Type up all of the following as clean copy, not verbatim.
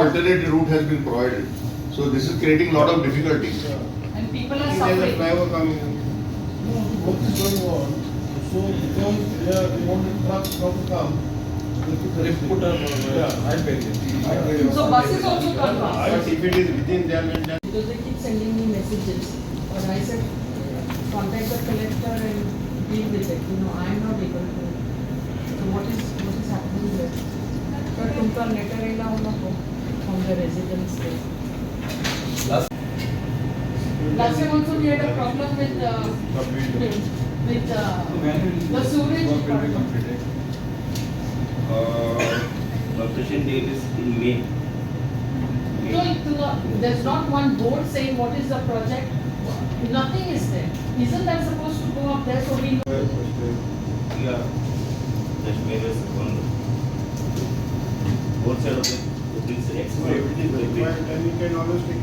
alternate route has been provided. So this is creating a lot of difficulties. And people are There's a suffering. flyover coming in. No, what is going on? So because they wanted trucks not to come, they put a high barrier. So buses also come fast. But if it is within their land, Because they keep sending me messages. But I said, contact the collector and deal with it. I am not able to. So what is happening there? But तुमका letter आना होना को from the residents there. Last time also we had a problem with the sewage department. Construction date is in May. So there's not one board saying what is the project. Nothing is there. Isn't that supposed to go up there so we know? Yeah. Just May is on both side of the bridge excavated. then you can always take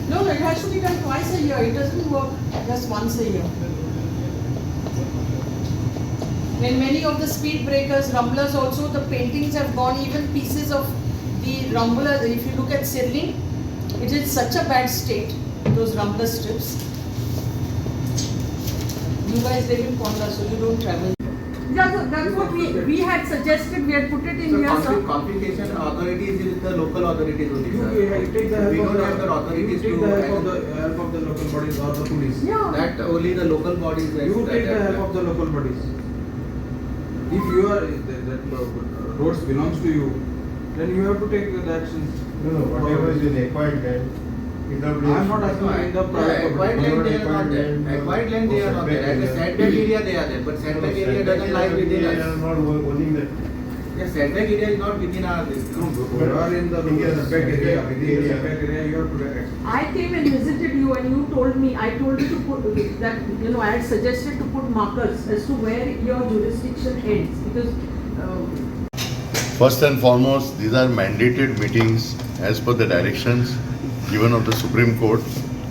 No, it has to be done twice a year. It doesn't work just once a year. In many of the speed breakers, rumblers also, the paintings have gone, even pieces of the rumblers. If you look at Sirling, it is such a bad state, those rumbler strips. You guys live in Konda, so you don't travel. Yeah, so that's what we had suggested. We had put it in here, sir. Complication authorities is the local authorities only, sir. You take the help We of don't have the authorities you take to the help of the local bodies or the police. Yeah. that only the local bodies. You take the help of the local bodies. If you are roads belongs to you, then you have to take the actions. No, whatever is in acquired land, PWD. I am not asking in the private Acquired property. land they are not there. Acquired land they are not there. At the setback area they are there, but setback area doesn't lie within They are us. not owning that. Yeah, setback area is not within our this. No, you are in the setback area. Within the setback area, you have to take action. I came and visited you and you told me, I told you to put that, I had suggested to put markers as to where your jurisdiction ends because First and foremost, these are mandated meetings as per the directions given of the Supreme Court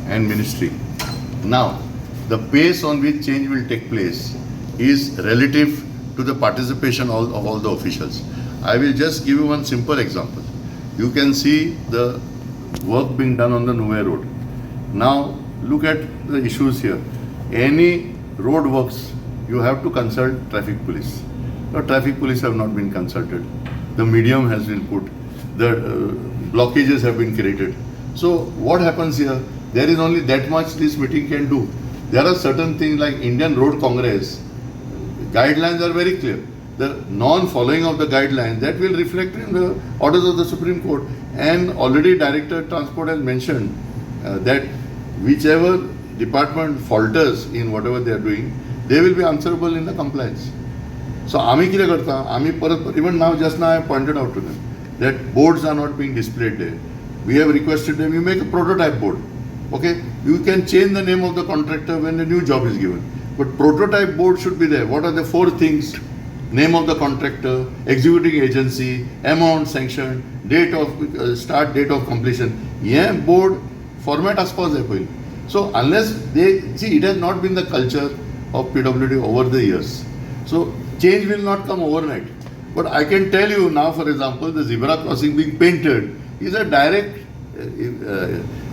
and Ministry. Now, the pace on which change will take place is relative to the participation of all the officials. I will just give you one simple example. You can see the work being done on the Nouveau Road. Now, look at the issues here. Any road works, you have to consult traffic police. The traffic police have not been consulted. The medium has been put. The blockages have been created. So what happens here? There is only that much this meeting can do. There are certain things like Indian Road Congress. Guidelines are very clear. The non-following of the guidelines, that will reflect in the orders of the Supreme Court. And already Director Transport has mentioned that whichever department falters in whatever they are doing, they will be answerable in the compliance. So आम्ही कितें करता? आम्ही परत even now just now I pointed out to them that boards are not being displayed there. We have requested them, you make a prototype board. Okay, you can change the name of the contractor when the new job is given. But prototype board should be there. What are the 4 things? Name of the contractor, executing agency, amount sanctioned, date of start date of completion. Yeah, board format aspas hai pahile. So unless they see, it has not been the culture of PWD over the years. So change will not come overnight. But I can tell you now, for example, the zebra crossing being painted is a direct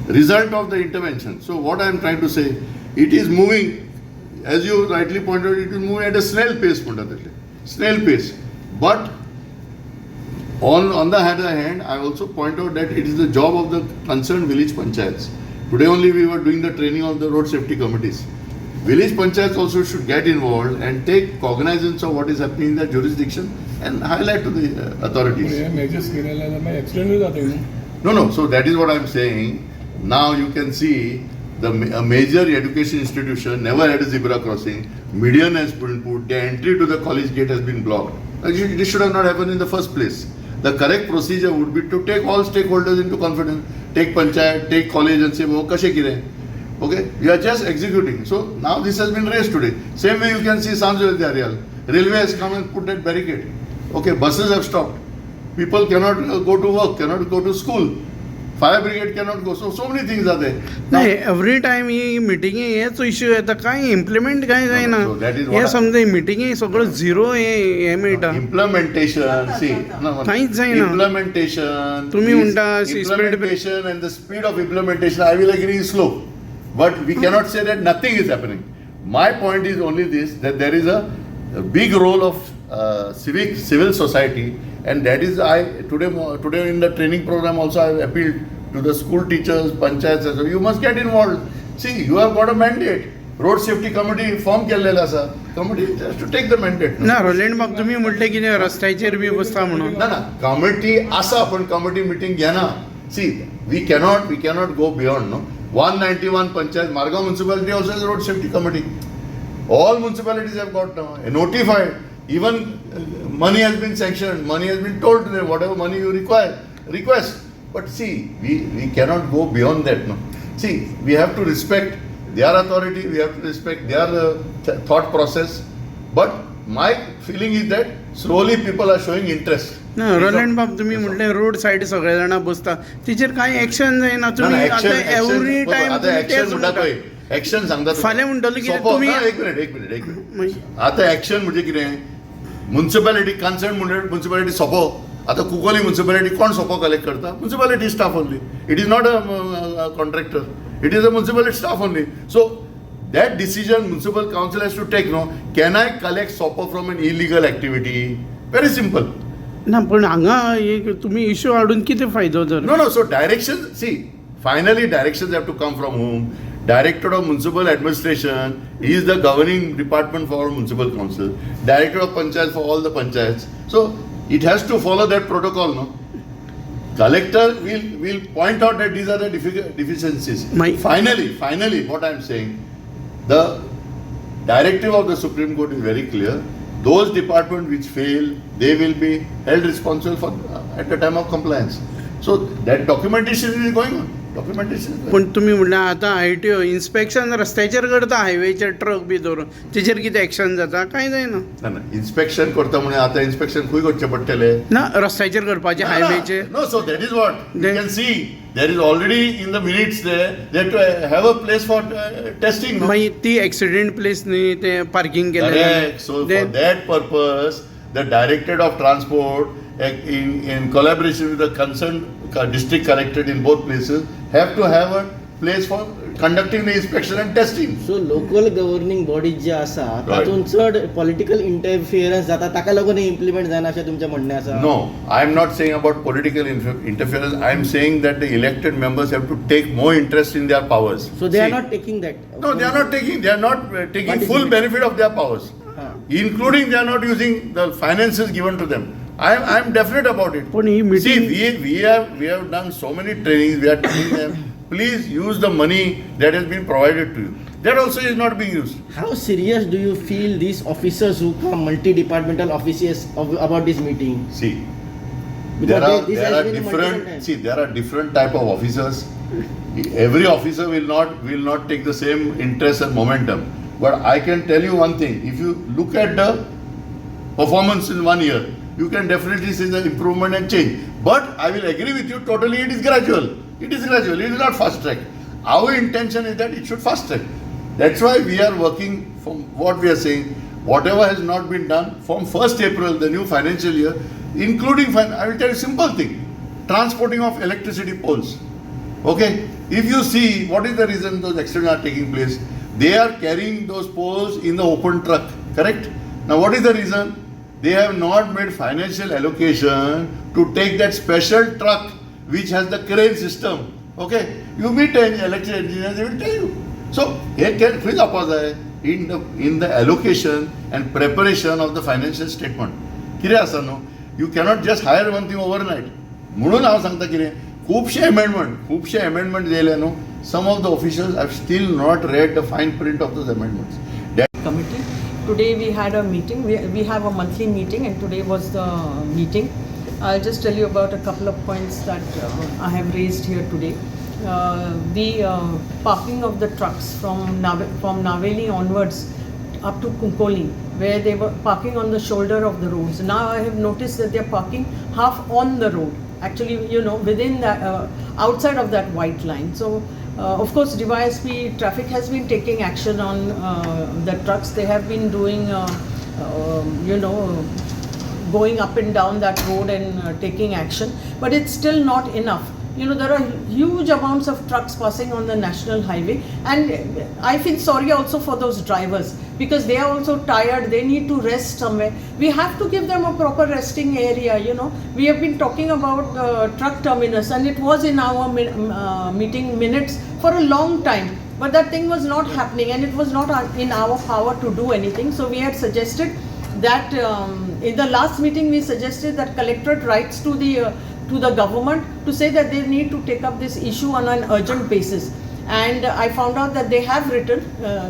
result of the intervention. So what I am trying to say, it is moving, as you rightly pointed out, it is moving at a snail pace, snail pace. But on the other hand, I also point out that it is the job of the concerned village panchayats. Today only we were doing the training of the road safety committees. Village panchayats also should get involved and take cognizance of what is happening in their jurisdiction and highlight to the authorities. No. So that is what I am saying. Now you can see a major education institution never had a zebra crossing. Median has been put. The entry to the college gate has been blocked. This should have not happened in the first place. The correct procedure would be to take all stakeholders into confidence. Take panchayat, take college and say, "Oh, kashe kire?" Okay, we are just executing. So now this has been raised today. Same way you can see Sanjay Aryal. Railway has come and put that barricade. Okay, buses have stopped. People cannot go to work, cannot go to school. Fire brigade cannot go. So many things are there. Now, नाही every time ही मिटिंगी हेच issue येता काय implement काय जायना So that is what hey I- समजा मिटिंगी सगळं zero हे मेळटा implementation, see, काहीच जायना. implementation, तुम्ही म्हणता implementation and the speed of implementation, I will agree is slow. But we cannot say that nothing is happening. My point is only this, that there is a big role of civil society, and that is today in the training program also I have appealed to the school teachers, panchayats, and so you must get involved. See, you have got a mandate. Road safety committee form केलेला असा. Committee has to take the mandate. ना Roland बाग तुम्ही म्हटले की रस्त्याचेर B बसता म्हणून ना कमिटी असा पण कमिटी मीटिंग घ्या ना. See, we cannot go beyond, no. 191 panchayat, Margao municipality also has a road safety committee. All municipalities have got now notified. Even money has been sanctioned. Money has been told to them whatever money you request. But see, we cannot go beyond that, no. See, we have to respect their authority. We have to respect their thought process. But my feeling is that slowly people are showing interest. ना Roland बाग तुम्ही म्हटले road side सगळे जाणां बसता तिचेर काय action जायना तुम्ही आता एव्हरी टाइम ऍक्शन सांगतात फाल्यां म्हणटले की तुम्ही एक मिनिट आता ऍक्शन म्हणजे कितें म्युन्सिपालिटी कन्सर्न म्युन्सिपालिटी सोपो आता कुंकोली म्युन्सिपालिटी कोण सोपो कलेक्ट करता municipality staff only it is not a contractor it is a municipality staff only so that decision municipal council has to take, no. Can I collect SOPO from an illegal activity? Very simple. ना पण हांगा एक तुम्ही issue हाडून कितें फायदो तर No, so direction, see, finally directions have to come from whom? Director of Municipal Administration is the governing department for municipal council. Director of Panchayat for all the panchayats. So it has to follow that protocol, no. Collector will point out that these are the deficiencies. Finally, what I am saying, the directive of the Supreme Court is very clear. Those departments which fail, they will be held responsible for at the time of compliance. So that documentation is going on. पण तुम्ही म्हणला आता ITO inspection रस्त्याचेर करता हायवेचेर truck B धरून तेचेर कितें action जाता काय जायना ना इन्स्पेक्शन करता म्हणजे आता इन्स्पेक्शन खंय करचें पडटलें ना रस्त्याचेर करपाचें हायवेचेर No, so that is what you can see. There is already in the minutes there. They have to have a place for testing. No? मागीर ती एक्सिडेंट प्लेस न्ही ते पार्किंग केलें Correct. So for that purpose, the Directorate of Transport, in collaboration with the concerned district collectorate in both places, have to have a place for conducting the inspection and testing. So local governing bodies जे आसा तातूंत चड political इंटरफियरन्स जाता ताका लागून implement जायना अशें तुमचें म्हणणें आसा No, I am not saying about political interference. I am saying that the elected members have to take more interest in their powers. So they are See, not taking that. No, they are not taking. They are not taking full benefit of their powers, including they are not using the finances given to them. I am definite about it. पण ही See, meeting we have done so many trainings. We are telling them, please use the money that has been provided to you. That also is not being used. How serious do you feel these officers who come multi-departmental officers about this meeting? See, Because this there has are been multiple different. times. See, there are different type of officers. Every officer will not take the same interest and momentum. But I can tell you one thing: if you look at the performance in 1 year, you can definitely see the improvement and change. But I will agree with you totally. It is gradual. It is gradual. It is not fast track. Our intention is that it should fast track. That's why we are working from what we are saying. Whatever has not been done from 1st April, the new financial year, including I will tell you a simple thing: transporting of electricity poles. Okay, if you see what is the reason those accidents are taking place, they are carrying those poles in the open truck. Correct? Now, what is the reason? They have not made financial allocation to take that special truck which has the crane system. Okay, you meet an electrical engineer, they will tell you. So, here can please oppose in the allocation and preparation of the financial statement. कितें आसा न्हू, you cannot just hire one thing overnight. म्हणून हांव सांगता कितें, खुबशे amendment येयले न्हू. Some of the officials have still not read the fine print of those amendments. Committee. Today we had a meeting. We have a monthly meeting, and today was the meeting. I'll just tell you about a couple of points that I have raised here today. The parking of the trucks from Naveli onwards up to Kunkoli, where they were parking on the shoulder of the roads. Now I have noticed that they are parking half on the road. actually, within that, outside of that white line. So, of course, DYSP traffic has been taking action on the trucks. They have been doing, going up and down that road and taking action, but it's still not enough. There are huge amounts of trucks passing on the national highway, and I feel sorry also for those drivers because they are also tired. They need to rest somewhere. We have to give them a proper resting area. We have been talking about the truck terminus, and it was in our meeting minutes for a long time, but that thing was not happening, and it was not in our power to do anything. So we had suggested that in the last meeting we suggested that collectorate writes to the government to say that they need to take up this issue on an urgent basis. And I found out that they have written,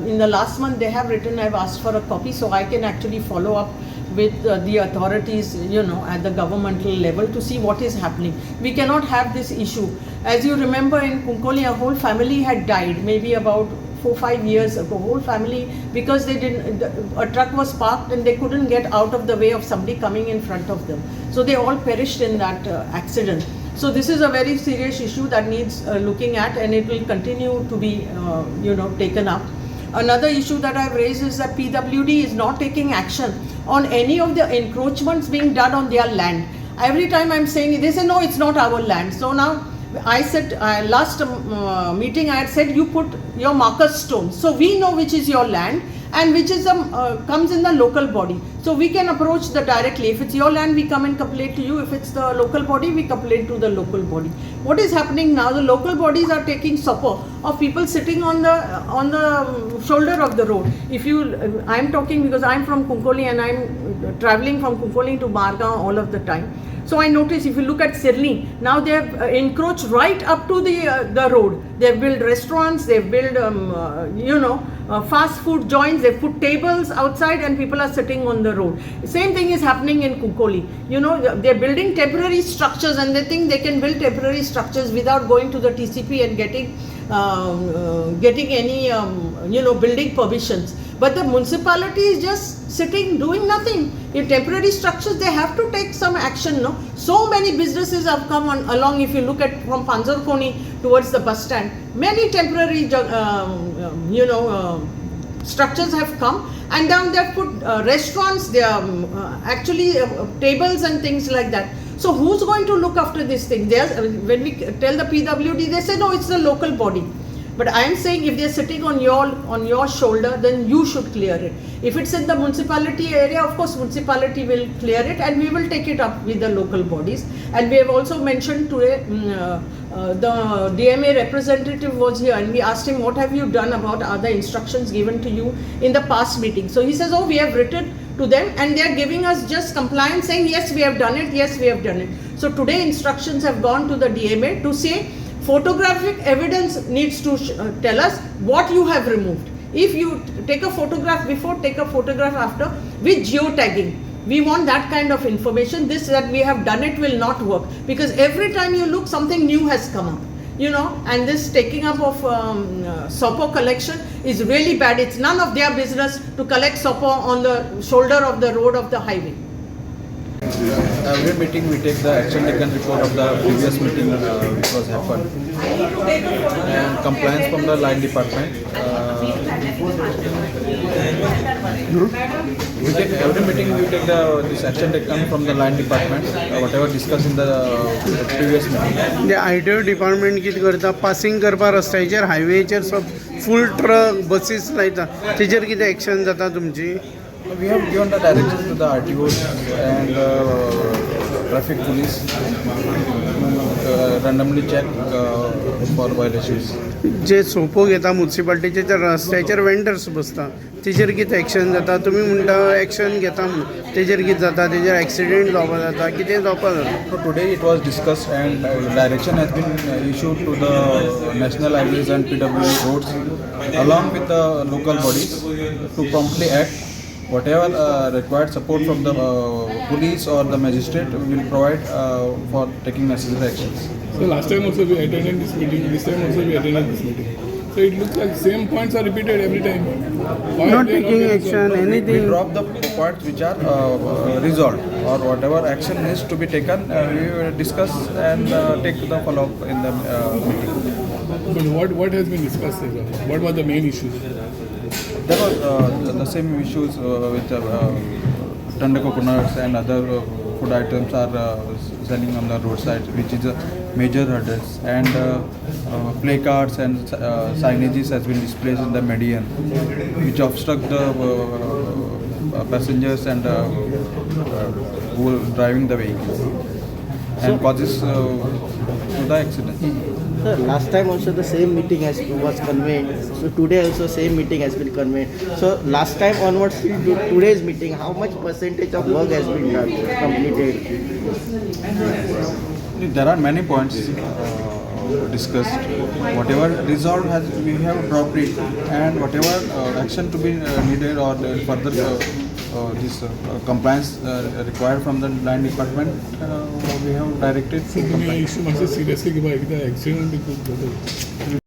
in the last month they have written. I've asked for a copy so I can actually follow up with the authorities, at the governmental level to see what is happening. We cannot have this issue. As you remember, in Kunkoli, a whole family had died, maybe about 4-5 years ago, whole family, because a truck was parked and they couldn't get out of the way of somebody coming in front of them. So they all perished in that accident. So this is a very serious issue that needs looking at, and it will continue to be, taken up. Another issue that I've raised is that PWD is not taking action on any of the encroachments being done on their land. Every time I'm saying, they say, no, it's not our land. So now, I said, last meeting I had said, you put your marker stone. So we know which is your land and which is comes in the local body. So we can approach directly. If it's your land, we come and complain to you. If it's the local body, we complain to the local body. What is happening now? The local bodies are taking support of people sitting on the shoulder of the road. I'm talking because I'm from Kunkoli and I'm traveling from Kunkoli to Margaon all of the time. So I notice if you look at Sirni, now they have encroached right up to the road. They've built restaurants, they've built, fast food joints, they've put tables outside and people are sitting on the road. Same thing is happening in Kunkoli. They're building temporary structures and they think they can build temporary structures without going to the TCP and getting any, building permissions. But the municipality is just sitting, doing nothing. In temporary structures, they have to take some action, no? So many businesses have come along. If you look at from Panzarkoni towards the bus stand, many temporary, structures have come, and down they have put restaurants. They are actually tables and things like that. So who's going to look after this thing? When we tell the PWD, they say no, it's the local body. But I am saying if they are sitting on your shoulder, then you should clear it. If it's in the municipality area, of course municipality will clear it and we will take it up with the local bodies. And we have also mentioned today, the DMA representative was here and we asked him, what have you done about other instructions given to you in the past meeting? So he says, oh, we have written to them and they are giving us just compliance saying, yes, we have done it, yes, we have done it. So today instructions have gone to the DMA to say, photographic evidence needs to tell us what you have removed. If you take a photograph before, take a photograph after with geotagging. We want that kind of information. This that we have done it will not work because every time you look, something new has come up. And this taking up of SOPO collection is really bad. It's none of their business to collect SOPO on the shoulder of the road of the highway. Every meeting we take the action taken report of the previous meeting which was happened and compliance from the line department. We take every meeting we take this action taken from the line department whatever discussed in the previous meeting. म्हणजे ITO department कितें करता passing करपा रस्त्याचेर हायवेचेर सब फूल truck buses लायता तेजेर कितें action जाता तुमची? We have given the directions to the RTOs and traffic police randomly check for violations. जे सोपो घेता म्युनिसिपालिटीचे ते रस्त्याचेर वेंडर्स बसता तेजेर कितें एक्शन जाता? तुमी म्हणटा एक्शन घेता म्हणून तेजेर कितें जाता? तेजेर एक्सिडेंट जावपा जाता कितें जावपा जाता? So today it was discussed and direction has been issued to the national highways and PWD roads along with the local bodies to promptly act. Whatever required support from the police or the magistrate will provide for taking necessary actions. So last time also we attended this meeting, this time also we attended this meeting. So it looks like same points are repeated every time. Why Not they taking not action, resolved? anything. We drop the points which are resolved. or whatever action needs to be taken, we will discuss and take the follow-up in the meeting. But what has been discussed? What were the main issues? There was the same issues with tender coconuts and other food items are selling on the roadside, which is a major hurdles, and placards and signages has been displayed in the median, which obstruct the passengers and who are driving the vehicles and causes to the accident. Sir, last time also the same meeting was convened. So today also same meeting has been convened. So last time onwards till today's meeting, how much percentage of work has been done, completed? There are many points discussed. Whatever resolved has we have dropped it, and whatever action to be needed or further this compliance required from the line department, we have directed. तुम्ही issue मातशें seriously घेवपा एकदा accident खूब जाता